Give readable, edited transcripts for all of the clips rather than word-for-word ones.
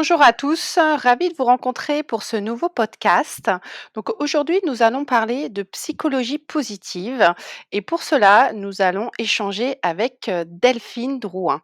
Bonjour à tous, ravie de vous rencontrer pour ce nouveau podcast. Donc aujourd'hui, nous allons parler de psychologie positive et pour cela, nous allons échanger avec, Delphine Drouin.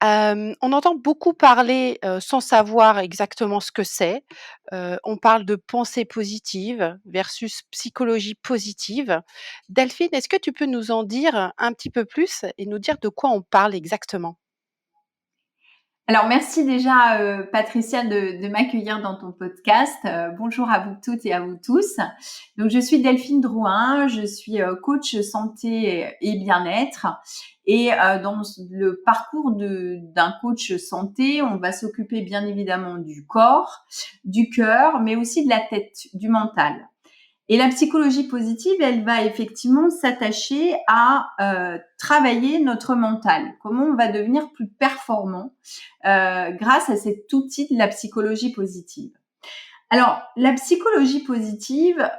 On entend beaucoup parler, sans savoir exactement ce que c'est. On parle de pensée positive versus psychologie positive. Delphine, est-ce que tu peux nous en dire un petit peu plus et nous dire de quoi on parle exactement? Alors merci déjà, Patricia de m'accueillir dans ton podcast. Bonjour à vous toutes et à vous tous. Donc je suis Delphine Drouin, je suis, coach santé et bien-être et dans le parcours d'un coach santé, on va s'occuper bien évidemment du corps, du cœur, mais aussi de la tête, du mental. Et la psychologie positive, elle va effectivement s'attacher à travailler notre mental. Comment on va devenir plus performant grâce à cet outil de la psychologie positive. Alors, la psychologie positive,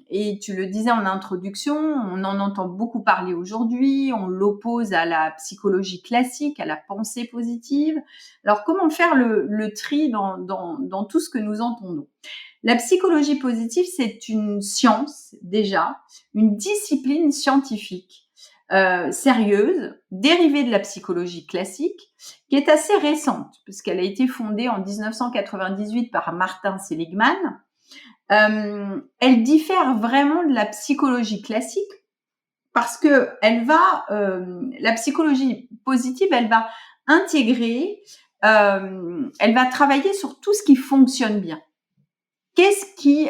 et tu le disais en introduction, on en entend beaucoup parler aujourd'hui, on l'oppose à la psychologie classique, à la pensée positive. Alors, comment faire le tri dans tout ce que nous entendons? La psychologie positive, c'est une science déjà, une discipline scientifique sérieuse, dérivée de la psychologie classique, qui est assez récente, puisqu'elle a été fondée en 1998 par Martin Seligman. Elle diffère vraiment de la psychologie classique parce que la psychologie positive, elle va intégrer, elle va travailler sur tout ce qui fonctionne bien. Qu'est-ce qui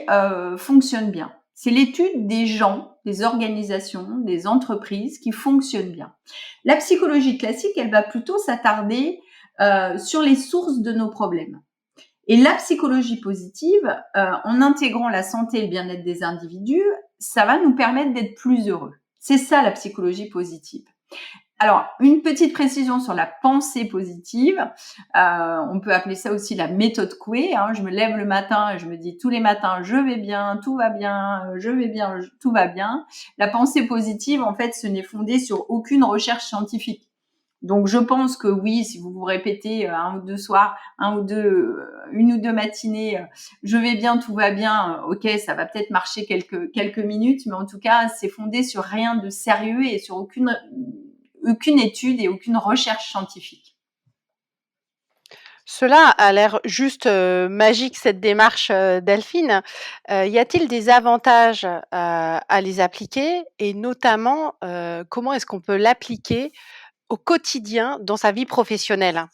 fonctionne bien? C'est l'étude des gens, des organisations, des entreprises qui fonctionnent bien. La psychologie classique, elle va plutôt s'attarder sur les sources de nos problèmes. Et la psychologie positive, en intégrant la santé et le bien-être des individus, ça va nous permettre d'être plus heureux. C'est ça la psychologie positive. Alors, une petite précision sur la pensée positive. On peut appeler ça aussi la méthode Coué. Je me lève le matin et je me dis tous les matins, je vais bien, tout va bien, je vais bien, tout va bien. La pensée positive, en fait, ce n'est fondé sur aucune recherche scientifique. Donc, je pense que oui, si vous vous répétez un ou deux soirs, une ou deux matinées, je vais bien, tout va bien. Ok, ça va peut-être marcher quelques minutes, mais en tout cas, c'est fondé sur rien de sérieux et sur aucune étude et aucune recherche scientifique. Cela a l'air juste, magique cette démarche, Delphine. Y a-t-il des avantages, à les appliquer et notamment, comment est-ce qu'on peut l'appliquer au quotidien dans sa vie professionnelle?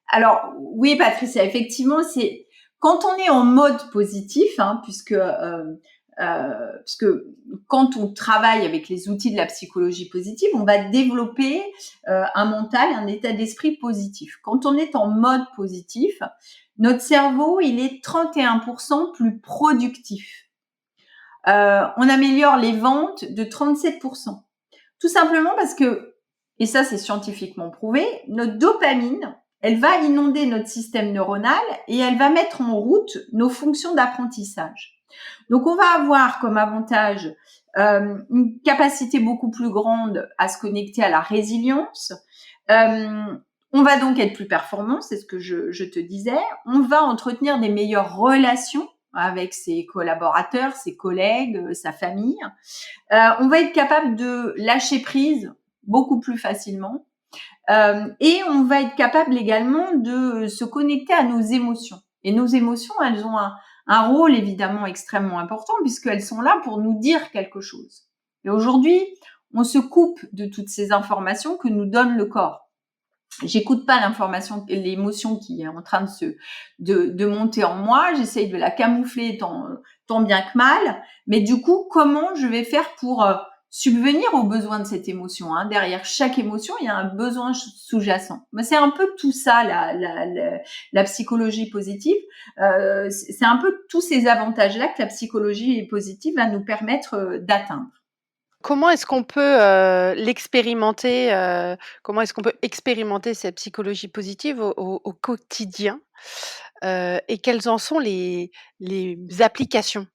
Alors oui, Patricia, effectivement, c'est quand on est en mode positif, puisque quand on travaille avec les outils de la psychologie positive, on va développer un mental, un état d'esprit positif. Quand on est en mode positif, notre cerveau, il est 31% plus productif. On améliore les ventes de 37%. Tout simplement parce que, et ça c'est scientifiquement prouvé, notre dopamine, elle va inonder notre système neuronal et elle va mettre en route nos fonctions d'apprentissage. Donc on va avoir comme avantage une capacité beaucoup plus grande à se connecter à la résilience. On va donc être plus performant, c'est ce que je te disais. On va entretenir des meilleures relations avec ses collaborateurs, ses collègues, sa famille. On va être capable de lâcher prise beaucoup plus facilement. Et on va être capable également de se connecter à nos émotions. Et nos émotions, elles ont un rôle évidemment extrêmement important puisqu'elles sont là pour nous dire quelque chose. Et aujourd'hui, on se coupe de toutes ces informations que nous donne le corps. J'écoute pas l'émotion qui est en train de monter en moi. J'essaye de la camoufler tant bien que mal. Mais du coup, comment je vais faire pour subvenir aux besoins de cette émotion, Derrière chaque émotion, il y a un besoin sous-jacent. Mais c'est un peu tout ça, la psychologie positive. C'est un peu tous ces avantages-là que la psychologie positive va nous permettre d'atteindre. Comment est-ce qu'on peut, l'expérimenter, comment est-ce qu'on peut expérimenter cette psychologie positive au quotidien? Et quelles en sont les applications?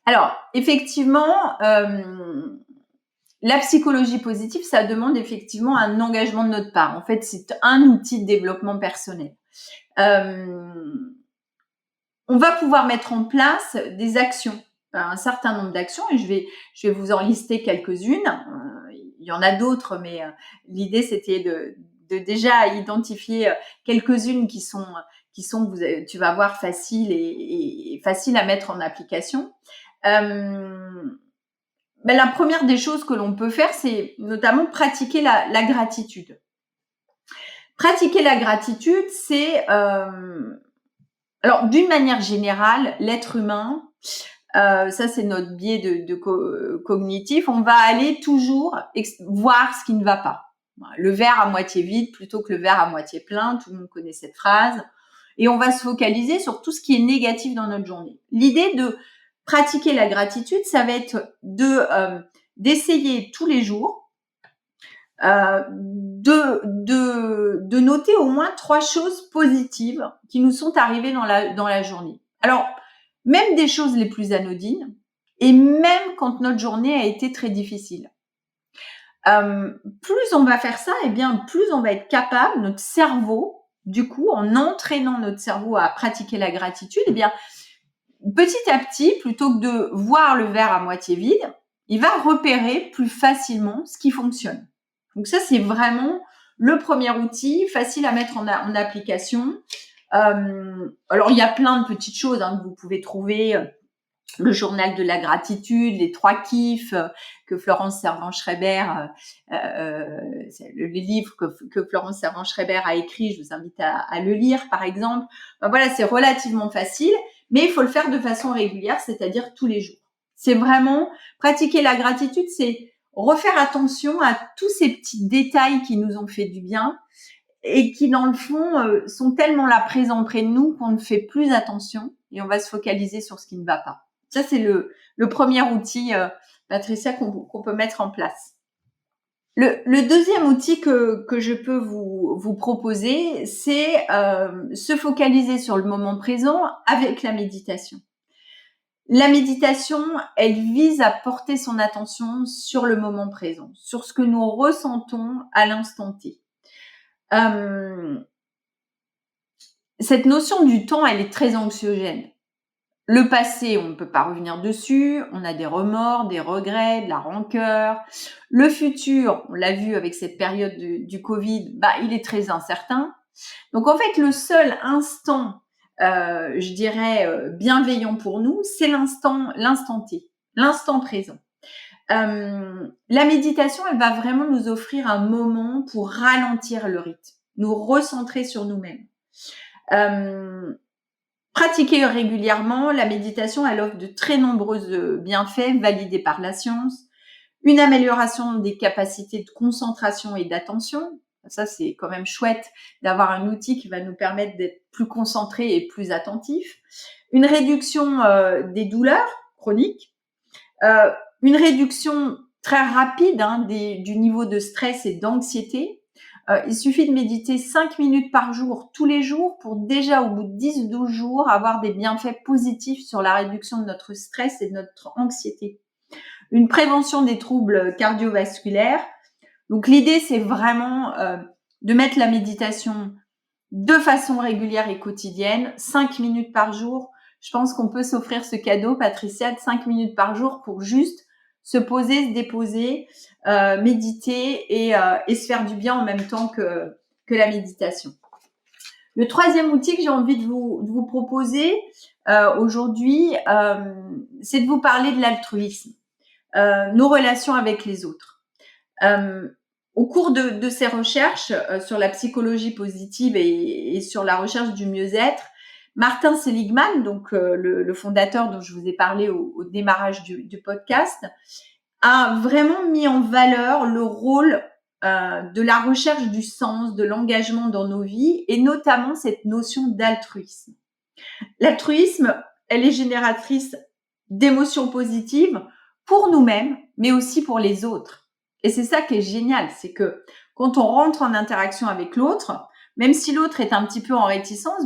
Alors, effectivement, la psychologie positive, ça demande effectivement un engagement de notre part. En fait, c'est un outil de développement personnel. On va pouvoir mettre en place des actions, un certain nombre d'actions, et je vais vous en lister quelques-unes. Il y en a d'autres, mais l'idée c'était de déjà identifier quelques-unes qui sont tu vas voir faciles et faciles à mettre en application. La première des choses que l'on peut faire, c'est notamment pratiquer la gratitude. Pratiquer la gratitude, c'est alors d'une manière générale, l'être humain, ça c'est notre biais cognitif, on va aller toujours voir ce qui ne va pas. Le verre à moitié vide plutôt que le verre à moitié plein, tout le monde connaît cette phrase. Et on va se focaliser sur tout ce qui est négatif dans notre journée. L'idée de pratiquer la gratitude, ça va être d'essayer tous les jours de noter au moins 3 choses positives qui nous sont arrivées dans la journée. Alors, même des choses les plus anodines, et même quand notre journée a été très difficile. Plus on va faire ça, et bien plus on va être capable, notre cerveau, du coup, en entraînant notre cerveau à pratiquer la gratitude, et bien petit à petit, plutôt que de voir le verre à moitié vide, il va repérer plus facilement ce qui fonctionne. Donc ça, c'est vraiment le premier outil, facile à mettre en application. Alors, il y a plein de petites choses que vous pouvez trouver. Le journal de la gratitude, les 3 kiffs que Florence Servan-Schreiber, les livres que Florence Servan-Schreiber a écrit, je vous invite à le lire, par exemple. Voilà, c'est relativement facile, mais il faut le faire de façon régulière, c'est-à-dire tous les jours. C'est vraiment pratiquer la gratitude, c'est refaire attention à tous ces petits détails qui nous ont fait du bien et qui, dans le fond, sont tellement là présents près de nous qu'on ne fait plus attention et on va se focaliser sur ce qui ne va pas. Ça, c'est le premier outil, Patricia, qu'on peut mettre en place. Le deuxième outil que je peux vous proposer, c'est se focaliser sur le moment présent avec la méditation. La méditation, elle vise à porter son attention sur le moment présent, sur ce que nous ressentons à l'instant T. Cette notion du temps, elle est très anxiogène. Le passé, on ne peut pas revenir dessus, on a des remords, des regrets, de la rancœur. Le futur, on l'a vu avec cette période du Covid, il est très incertain. Donc en fait, le seul instant, je dirais, bienveillant pour nous, c'est l'instant T, l'instant présent. La méditation, elle va vraiment nous offrir un moment pour ralentir le rythme, nous recentrer sur nous-mêmes. Pratiquer régulièrement, la méditation, elle offre de très nombreux bienfaits validés par la science. Une amélioration des capacités de concentration et d'attention. Ça, c'est quand même chouette d'avoir un outil qui va nous permettre d'être plus concentrés et plus attentifs. Une réduction des douleurs chroniques. Une réduction très rapide du niveau de stress et d'anxiété. Il suffit de méditer 5 minutes par jour, tous les jours, pour déjà, au bout de 10-12 jours, avoir des bienfaits positifs sur la réduction de notre stress et de notre anxiété. Une prévention des troubles cardiovasculaires. Donc, l'idée, c'est vraiment de mettre la méditation de façon régulière et quotidienne, 5 minutes par jour. Je pense qu'on peut s'offrir ce cadeau, Patricia, de 5 minutes par jour pour juste se poser, se déposer, méditer et se faire du bien en même temps que la méditation. Le troisième outil que j'ai envie de vous proposer aujourd'hui, c'est de vous parler de l'altruisme, nos relations avec les autres. Au cours de ces recherches sur la psychologie positive et sur la recherche du mieux-être, Martin Seligman, donc le fondateur dont je vous ai parlé au démarrage du podcast, a vraiment mis en valeur le rôle de la recherche du sens, de l'engagement dans nos vies, et notamment cette notion d'altruisme. L'altruisme, elle est génératrice d'émotions positives pour nous-mêmes, mais aussi pour les autres. Et c'est ça qui est génial, c'est que quand on rentre en interaction avec l'autre, même si l'autre est un petit peu en réticence,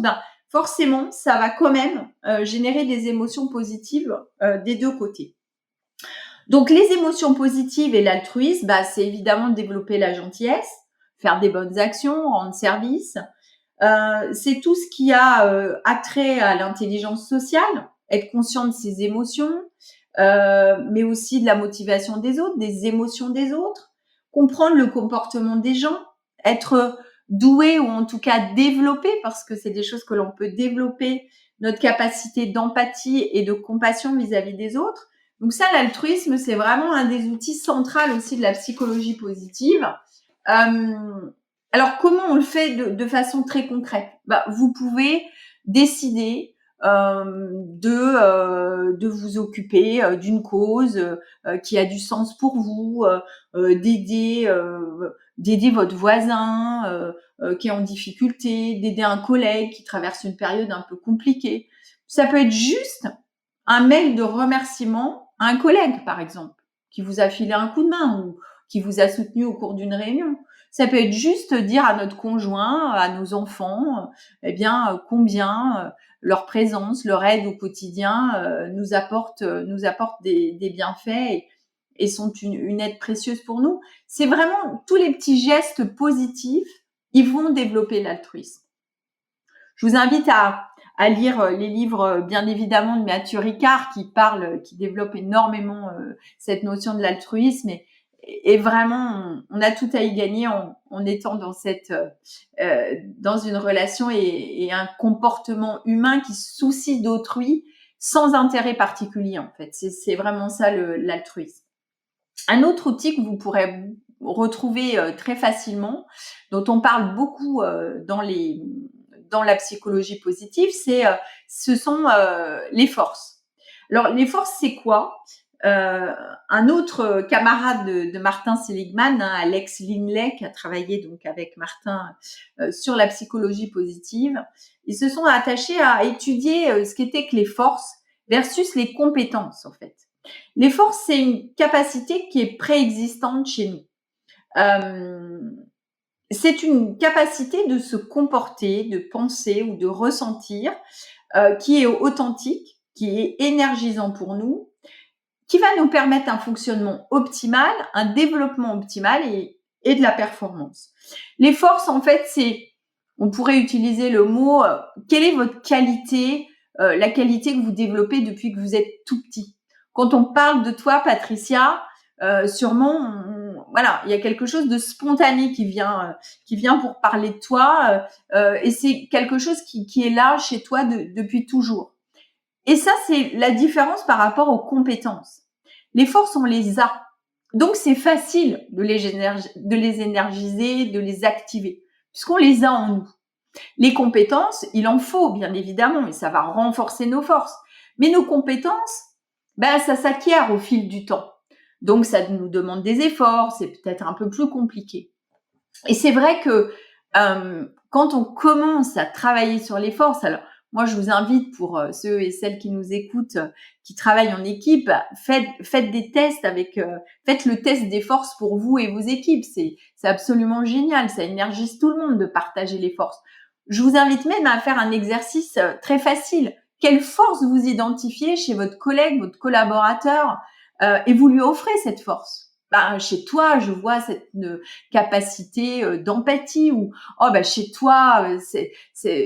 forcément, ça va quand même générer des émotions positives des deux côtés. Donc, les émotions positives et l'altruisme, c'est évidemment développer la gentillesse, faire des bonnes actions, rendre service. C'est tout ce qui a attrait à l'intelligence sociale, être conscient de ses émotions, mais aussi de la motivation des autres, des émotions des autres, comprendre le comportement des gens, être doué ou en tout cas développer, parce que c'est des choses que l'on peut développer, notre capacité d'empathie et de compassion vis-à-vis des autres. Donc ça, l'altruisme, c'est vraiment un des outils centraux aussi de la psychologie positive. Alors, comment on le fait de façon très concrète? Vous pouvez décider de vous occuper d'une cause qui a du sens pour vous, d'aider votre voisin qui est en difficulté, d'aider un collègue qui traverse une période un peu compliquée. Ça peut être juste un mail de remerciement à un collègue, par exemple, qui vous a filé un coup de main ou qui vous a soutenu au cours d'une réunion. Ça peut être juste dire à notre conjoint, à nos enfants, combien leur présence, leur aide au quotidien nous apporte des bienfaits et sont une aide précieuse pour nous. C'est vraiment tous les petits gestes positifs, ils vont développer l'altruisme. Je vous invite à lire les livres, bien évidemment, de Mathieu Ricard, qui développe énormément cette notion de l'altruisme. Et vraiment, on a tout à y gagner en étant dans une relation et un comportement humain qui se soucie d'autrui sans intérêt particulier, en fait. C'est vraiment ça l'altruisme. Un autre outil que vous pourrez retrouver très facilement, dont on parle beaucoup dans la psychologie positive, ce sont les forces. Alors, les forces, c'est quoi? Un autre camarade de Martin Seligman, Alex Linley, qui a travaillé donc avec Martin sur la psychologie positive, ils se sont attachés à étudier ce qu'étaient que les forces versus les compétences, en fait. Les forces, c'est une capacité qui est préexistante chez nous. C'est une capacité de se comporter, de penser ou de ressentir qui est authentique, qui est énergisant pour nous, qui va nous permettre un fonctionnement optimal, un développement optimal et de la performance. Les forces, en fait, on pourrait utiliser le mot quelle est votre qualité, la qualité que vous développez depuis que vous êtes tout petit. Quand on parle de toi, Patricia, sûrement, il y a quelque chose de spontané qui vient pour parler de toi, et c'est quelque chose qui est là chez toi depuis toujours. Et ça, c'est la différence par rapport aux compétences. Les forces, on les a. Donc, c'est facile de les énergiser, de les activer, puisqu'on les a en nous. Les compétences, il en faut, bien évidemment, et ça va renforcer nos forces. Mais nos compétences, ça s'acquiert au fil du temps. Donc, ça nous demande des efforts, c'est peut-être un peu plus compliqué. Et c'est vrai que quand on commence à travailler sur les forces, alors moi, je vous invite pour ceux et celles qui nous écoutent, qui travaillent en équipe, faites des tests faites le test des forces pour vous et vos équipes. C'est absolument génial. Ça énergise tout le monde de partager les forces. Je vous invite même à faire un exercice très facile. Quelle force vous identifiez chez votre collègue, votre collaborateur, et vous lui offrez cette force. Chez toi, je vois cette capacité d'empathie ou chez toi, c'est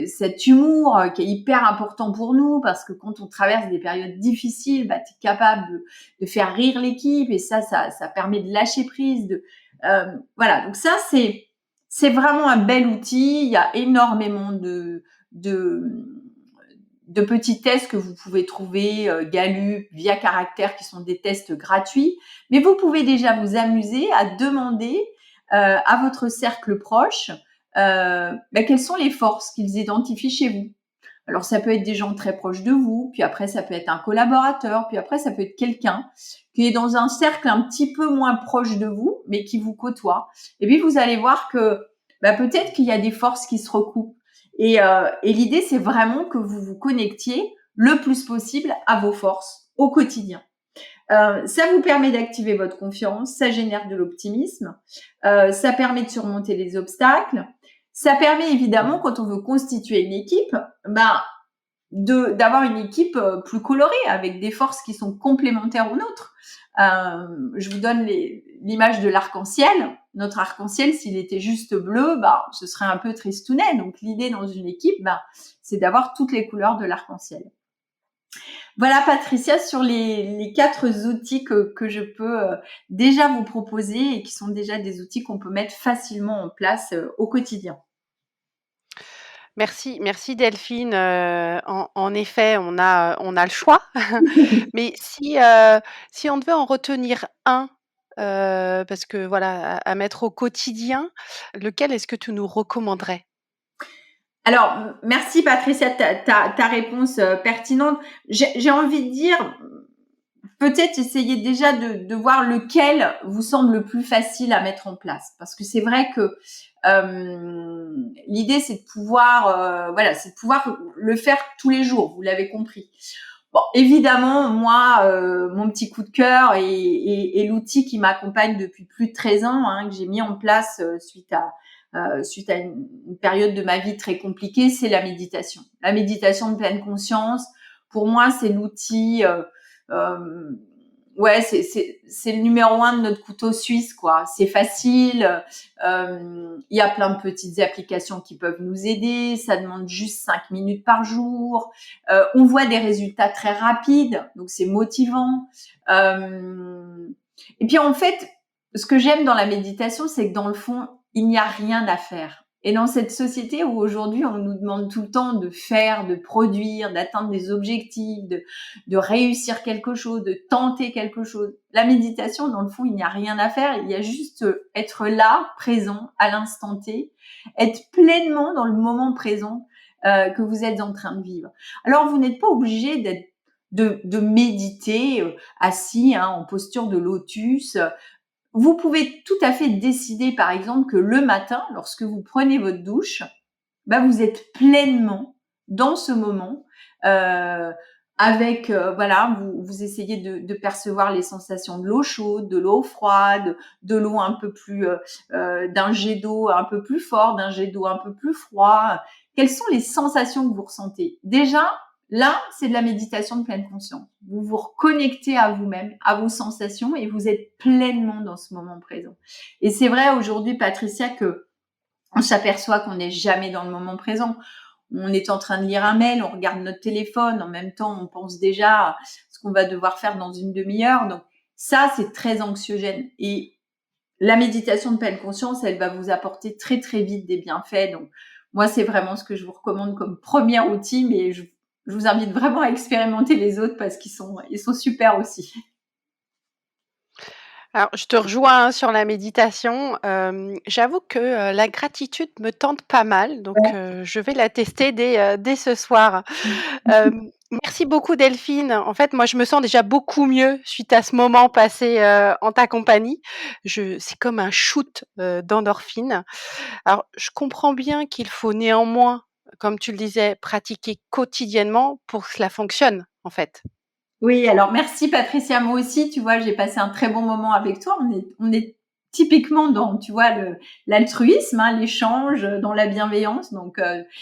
cet humour qui est hyper important pour nous parce que quand on traverse des périodes difficiles, tu es capable de faire rire l'équipe et ça permet de lâcher prise. Donc ça, c'est vraiment un bel outil. Il y a énormément de petits tests que vous pouvez trouver, Gallup, Via Caractère, qui sont des tests gratuits. Mais vous pouvez déjà vous amuser à demander à votre cercle proche quelles sont les forces qu'ils identifient chez vous. Alors, ça peut être des gens très proches de vous, puis après, ça peut être un collaborateur, puis après, ça peut être quelqu'un qui est dans un cercle un petit peu moins proche de vous, mais qui vous côtoie. Et puis, vous allez voir que peut-être qu'il y a des forces qui se recoupent. Et l'idée, c'est vraiment que vous vous connectiez le plus possible à vos forces au quotidien. Ça vous permet d'activer votre confiance, ça génère de l'optimisme, ça permet de surmonter les obstacles, ça permet évidemment, quand on veut constituer une équipe, d'avoir une équipe plus colorée, avec des forces qui sont complémentaires aux nôtres. Je vous donne l'image de l'arc-en-ciel. Notre arc-en-ciel, s'il était juste bleu, bah, ce serait un peu tristounet. Donc, l'idée dans une équipe, bah, c'est d'avoir toutes les couleurs de l'arc-en-ciel. Voilà, Patricia, sur les 4 outils que je peux déjà vous proposer et qui sont déjà des outils qu'on peut mettre facilement en place au quotidien. Merci Delphine, en effet, on a le choix. Mais si on devait en retenir un, parce que voilà, à mettre au quotidien, lequel est-ce que tu nous recommanderais? Alors, merci Patricia de ta réponse pertinente. J'ai envie de dire, peut-être essayer déjà de voir lequel vous semble le plus facile à mettre en place. Parce que c'est vrai que l'idée, c'est de pouvoir, c'est de pouvoir le faire tous les jours, vous l'avez compris. Bon, évidemment, moi, mon petit coup de cœur et l'outil qui m'accompagne depuis plus de 13 ans, hein, que j'ai mis en place suite à une période de ma vie très compliquée, c'est la méditation. La méditation de pleine conscience, pour moi, c'est l'outil. Euh, ouais, c'est le numéro 1 de notre couteau suisse, quoi. C'est facile. Il y a plein de petites applications qui peuvent nous aider. Ça demande juste 5 minutes par jour. On voit des résultats très rapides, donc c'est motivant. Et puis en fait, ce que j'aime dans la méditation, c'est que dans le fond, il n'y a rien à faire. Et dans cette société où aujourd'hui on nous demande tout le temps de faire, de produire, d'atteindre des objectifs, de réussir quelque chose, de tenter quelque chose, la méditation, dans le fond, il n'y a rien à faire. Il y a juste être là, présent, à l'instant T, être pleinement dans le moment présent que vous êtes en train de vivre. Alors, vous n'êtes pas obligé de méditer assis en posture de lotus. Vous pouvez tout à fait décider, par exemple, que le matin, lorsque vous prenez votre douche, bah, vous êtes pleinement dans ce moment, avec vous essayez de percevoir les sensations de l'eau chaude, de l'eau froide, de l'eau un peu plus, d'un jet d'eau un peu plus fort, d'un jet d'eau un peu plus froid. Quelles sont les sensations que vous ressentez? Déjà, là, c'est de la méditation de pleine conscience. Vous vous reconnectez à vous-même, à vos sensations et vous êtes pleinement dans ce moment présent. Et c'est vrai aujourd'hui, Patricia, que on s'aperçoit qu'on n'est jamais dans le moment présent. On est en train de lire un mail, on regarde notre téléphone, en même temps, on pense déjà à ce qu'on va devoir faire dans une demi-heure. Donc, ça, c'est très anxiogène. Et la méditation de pleine conscience, elle va vous apporter très, très vite des bienfaits. Donc, moi, c'est vraiment ce que je vous recommande comme premier outil, mais je vous invite vraiment à expérimenter les autres parce ils sont super aussi. Alors, je te rejoins, hein, sur la méditation. J'avoue que, la gratitude me tente pas mal, donc je vais la tester dès ce soir. Merci beaucoup Delphine. En fait, moi, je me sens déjà beaucoup mieux suite à ce moment passé, en ta compagnie. C'est comme un shoot, d'endorphine. Alors, je comprends bien qu'il faut néanmoins, comme tu le disais, pratiquer quotidiennement pour que cela fonctionne, en fait. Oui, alors merci Patricia, moi aussi, tu vois, j'ai passé un très bon moment avec toi. On est typiquement dans, tu vois, l'altruisme, l'échange, dans la bienveillance. Donc,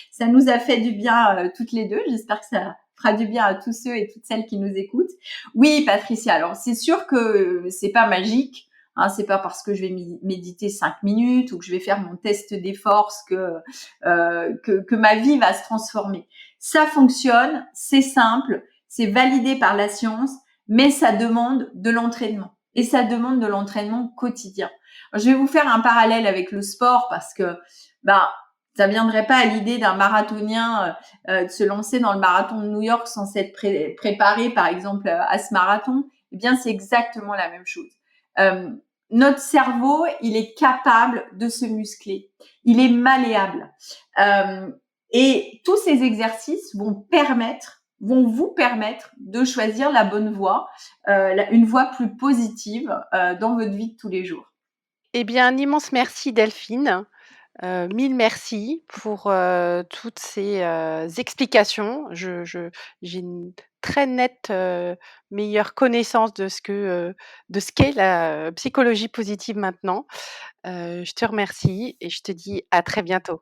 ça nous a fait du bien toutes les deux. J'espère que ça fera du bien à tous ceux et toutes celles qui nous écoutent. Oui, Patricia, alors c'est sûr que c'est pas magique. C'est pas parce que je vais méditer 5 minutes ou que je vais faire mon test des forces que ma vie va se transformer. Ça fonctionne, c'est simple, c'est validé par la science, mais ça demande de l'entraînement. Et ça demande de l'entraînement quotidien. Alors, je vais vous faire un parallèle avec le sport parce que, ça viendrait pas à l'idée d'un marathonien de se lancer dans le marathon de New York sans s'être préparé, par exemple, à ce marathon. Eh bien, c'est exactement la même chose. Euh, Notre cerveau, il est capable de se muscler. Il est malléable. Et tous ces exercices vont vous permettre de choisir la bonne voie, une voie plus positive dans votre vie de tous les jours. Eh bien, un immense merci Delphine. Mille merci pour, toutes ces, explications. J'ai une très nette, meilleure connaissance de ce qu'est la psychologie positive maintenant. Je te remercie et je te dis à très bientôt.